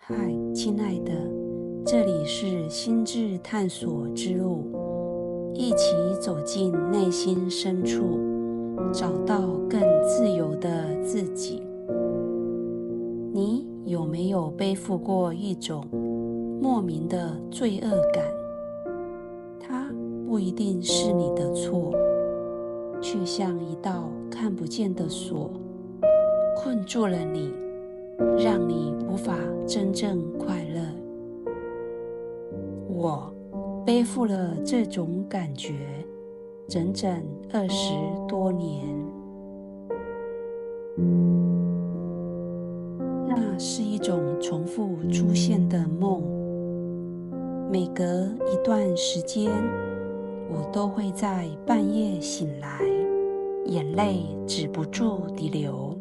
嗨，亲爱的，这里是心智探索之路，一起走进内心深处，找到更自由的自己。你有没有背负过一种莫名的罪恶感？它不一定是你的错，却像一道看不见的锁，困住了你，让你无法真正快乐。我背负了这种感觉整整20多年。那是一种重复出现的梦，每隔一段时间，我都会在半夜醒来，眼泪止不住地流。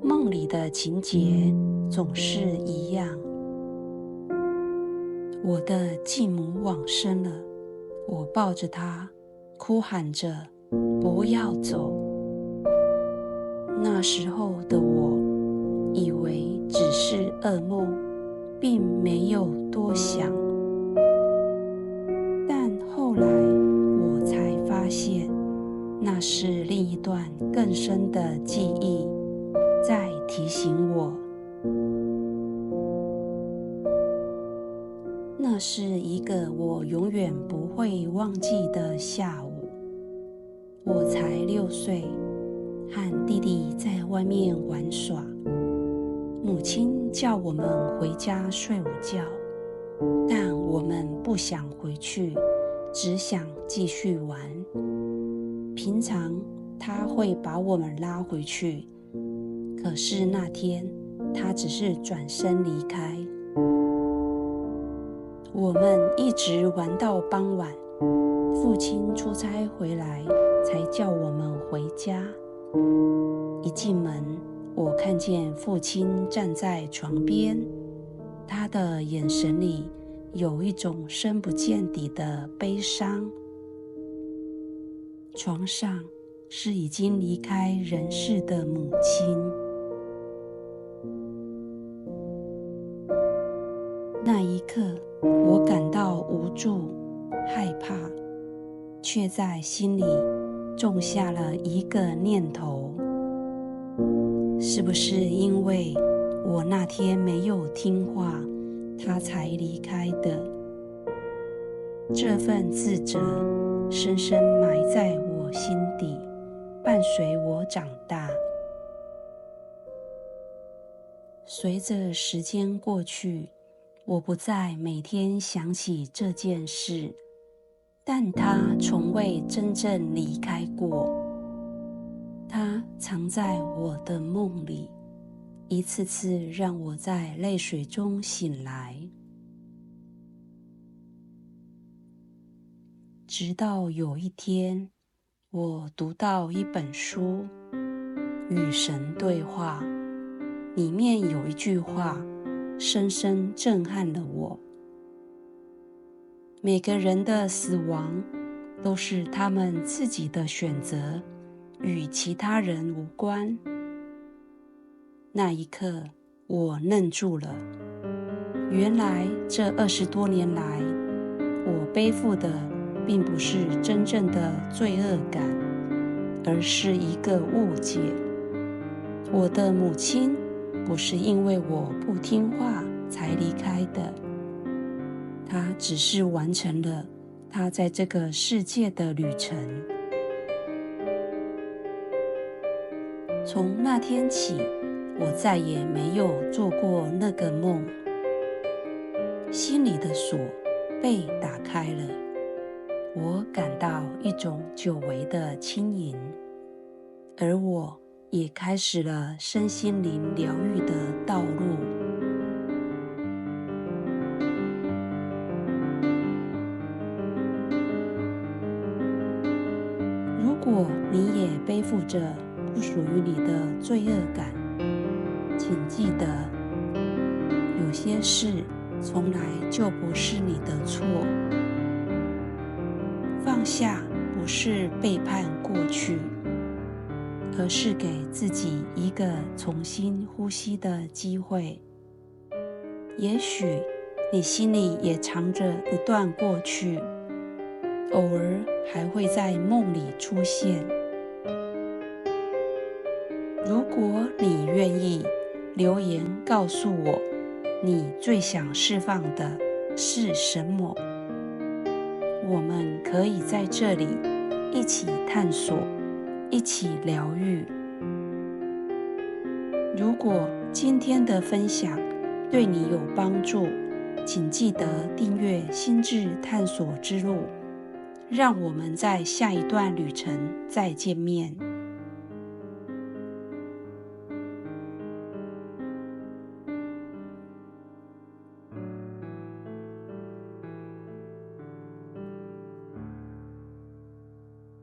梦里的情节总是一样，我的继母往生了，我抱着她，哭喊着不要走。那时候的我以为只是噩梦，并没有多想，但后来我才发现，那是另一段更深的记忆在提醒我。那是一个我永远不会忘记的下午，我才6岁，和弟弟在外面玩耍，母亲叫我们回家睡午觉，但我们不想回去，只想继续玩。平常她会把我们拉回去，可是那天她只是转身离开。我们一直玩到傍晚，父亲出差回来才叫我们回家。一进门，我看见父亲站在床边，他的眼神里有一种深不见底的悲伤。床上是已经离开人世的母亲。那一刻，我感到无助、害怕，却在心里种下了一个念头：是不是因为我那天没有听话，他才离开的？这份自责深深埋在我心底，伴随我长大。随着时间过去，我不再每天想起这件事，但它从未真正离开过。它藏在我的梦里，一次次让我在泪水中醒来。直到有一天，我读到一本书《与神对话》，里面有一句话深深震撼了我：每个人的死亡都是他们自己的选择，与其他人无关。那一刻，我愣住了。原来这20多年来，我背负的并不是真正的罪恶感，而是一个误解。我的母亲不是因为我不听话才离开的，她只是完成了她在这个世界的旅程。从那天起，我再也没有做过那个梦，心里的锁被打开了，我感到一种久违的轻盈，而我也开始了身心灵疗愈的道路。如果你也背负着不属于你的罪恶感，请记得，有些事从来就不是你的错。放下不是背叛过去，而是给自己一个重新呼吸的机会。也许你心里也藏着一段过去，偶尔还会在梦里出现。如果你愿意留言告诉我，你最想释放的是什么？我们可以在这里一起探索，一起疗愈。如果今天的分享对你有帮助，请记得订阅心智探索之路，让我们在下一段旅程再见面。